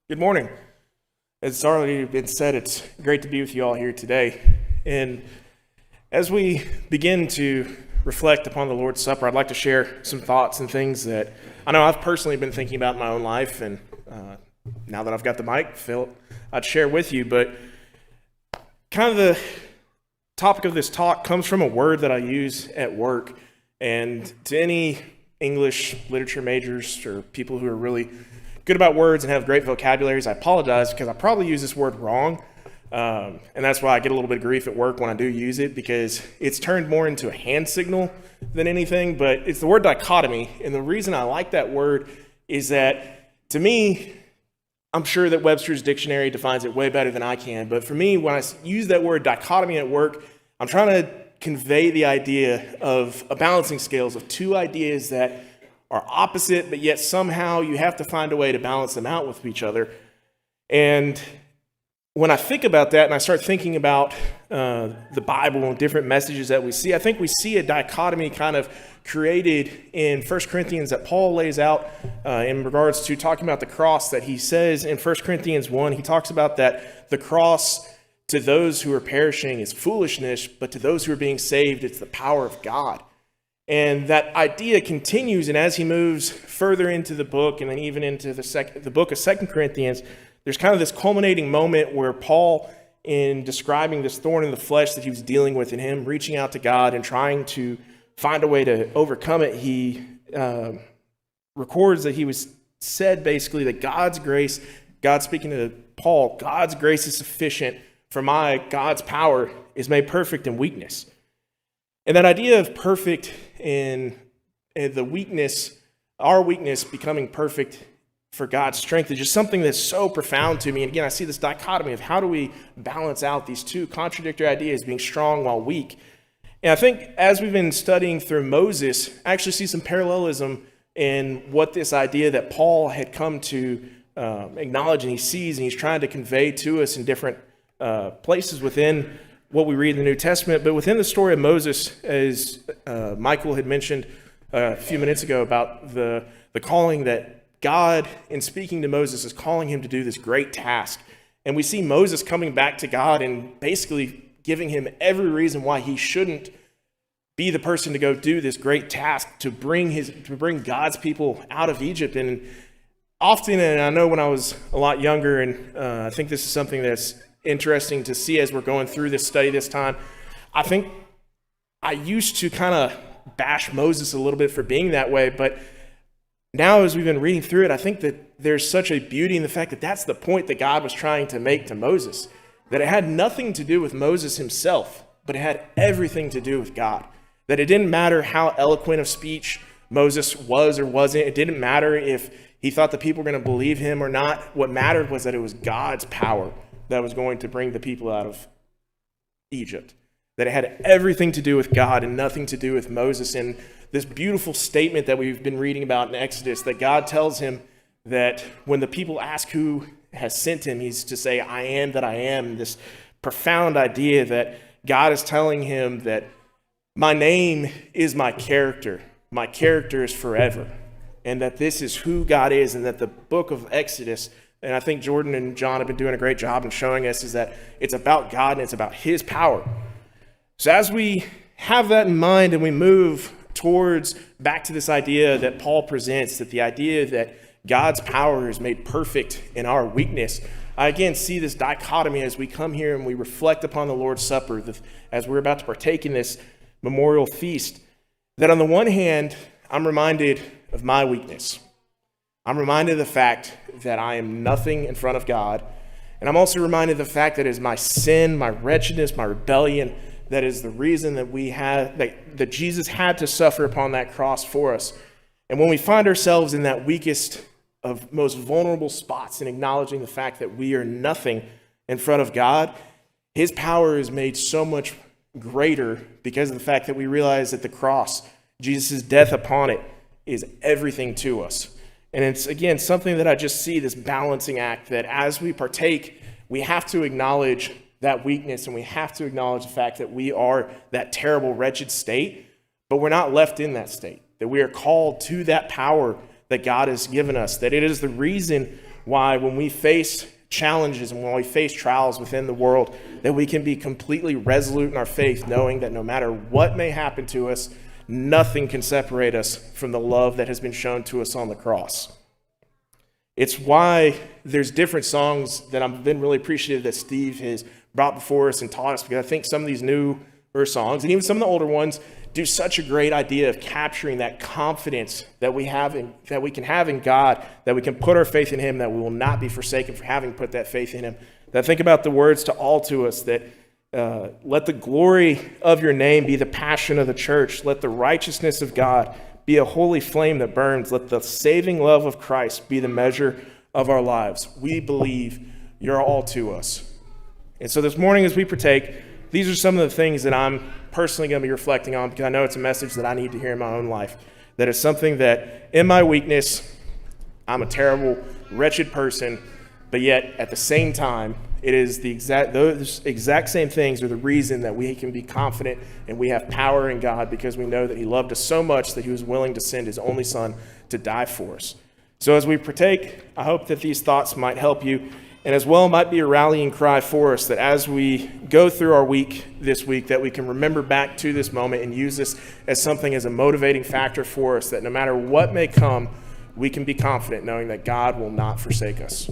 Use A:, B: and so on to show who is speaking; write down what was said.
A: Good morning. As it's already been said, it's great to be with you all here today. And as we begin to reflect upon the Lord's Supper, I'd like to share some thoughts and things that I know I've personally been thinking about in my own life. And now that I've got the mic, Phil, I'd share with you. But kind of the topic of this talk comes from a word that I use at work. And to any English literature majors or people who are really good about words and have great vocabularies, I apologize because I probably use this word wrong. And that's why I get a little bit of grief at work when I do use it, because it's turned more into a hand signal than anything. But it's the word dichotomy. And the reason I like that word is that, to me, I'm sure that Webster's dictionary defines it way better than I can. But for me, when I use that word dichotomy at work, I'm trying to convey the idea of a balancing scales of two ideas that are opposite, but yet somehow you have to find a way to balance them out with each other. And when I think about that and I start thinking about the Bible and different messages that we see, I think we see a dichotomy kind of created in 1 Corinthians that Paul lays out in regards to talking about the cross, that he says in 1 Corinthians 1, he talks about that the cross to those who are perishing is foolishness, but to those who are being saved, it's the power of God. And that idea continues, and as he moves further into the book and then even into the book of 2 Corinthians, there's kind of this culminating moment where Paul, in describing this thorn in the flesh that he was dealing with in him, reaching out to God and trying to find a way to overcome it, he records that he was said basically that God's grace, God speaking to Paul, God's grace is sufficient for God's power is made perfect in weakness. And that idea of perfect in the weakness, our weakness becoming perfect for God's strength is just something that's so profound to me. And again, I see this dichotomy of how do we balance out these two contradictory ideas, being strong while weak. And I think as we've been studying through Moses, I actually see some parallelism in what this idea that Paul had come to acknowledge and he sees and he's trying to convey to us in different places within what we read in the New Testament. But within the story of Moses, as Michael had mentioned a few minutes ago about the calling that God, in speaking to Moses, is calling him to do this great task. And we see Moses coming back to God and basically giving him every reason why he shouldn't be the person to go do this great task to bring God's people out of Egypt. And often, and I know when I was a lot younger, and I think this is something that's interesting to see as we're going through this study this time, I think I used to kind of bash Moses a little bit for being that way, but now as we've been reading through it, I think that there's such a beauty in the fact that that's the point that God was trying to make to Moses, that it had nothing to do with Moses himself, but it had everything to do with God, that it didn't matter how eloquent of speech Moses was or wasn't. It didn't matter if he thought the people were going to believe him or not. What mattered was that it was God's power that was going to bring the people out of Egypt, that it had everything to do with God and nothing to do with Moses. And this beautiful statement that we've been reading about in Exodus, that God tells him that when the people ask who has sent him, he's to say, I am that I am. This profound idea that God is telling him that my name is my character is forever, and that this is who God is, and that the book of Exodus, and I think Jordan and John have been doing a great job in showing us, is that it's about God and it's about his power. So as we have that in mind and we move towards back to this idea that Paul presents, that the idea that God's power is made perfect in our weakness, I again see this dichotomy as we come here and we reflect upon the Lord's Supper, as we're about to partake in this memorial feast, that on the one hand, I'm reminded of my weakness. I'm reminded of the fact that I am nothing in front of God. And I'm also reminded of the fact that it is my sin, my wretchedness, my rebellion, that is the reason that Jesus had to suffer upon that cross for us. And when we find ourselves in that weakest of most vulnerable spots in acknowledging the fact that we are nothing in front of God, his power is made so much greater because of the fact that we realize that the cross, Jesus' death upon it, is everything to us. And it's, again, something that I just see, this balancing act, that as we partake, we have to acknowledge that weakness and we have to acknowledge the fact that we are that terrible, wretched state, but we're not left in that state, that we are called to that power that God has given us, that it is the reason why when we face challenges and when we face trials within the world, that we can be completely resolute in our faith, knowing that no matter what may happen to us, nothing can separate us from the love that has been shown to us on the cross. It's why there's different songs that I've been really appreciative that Steve has brought before us and taught us, because I think some of these newer songs, and even some of the older ones, do such a great idea of capturing that confidence that we can have in God, that we can put our faith in Him, that we will not be forsaken for having put that faith in Him. That think about the words to all to us that let the glory of your name be the passion of the church. Let the righteousness of God be a holy flame that burns. Let the saving love of Christ be the measure of our lives. We believe you're all to us. And so this morning as we partake, these are some of the things that I'm personally going to be reflecting on, because I know it's a message that I need to hear in my own life. That is something that in my weakness, I'm a terrible, wretched person, but yet at the same time, it is those exact same things are the reason that we can be confident and we have power in God, because we know that He loved us so much that He was willing to send His only Son to die for us. So as we partake, I hope that these thoughts might help you, and as well might be a rallying cry for us, that as we go through our week this week, that we can remember back to this moment and use this as something as a motivating factor for us, that no matter what may come, we can be confident knowing that God will not forsake us.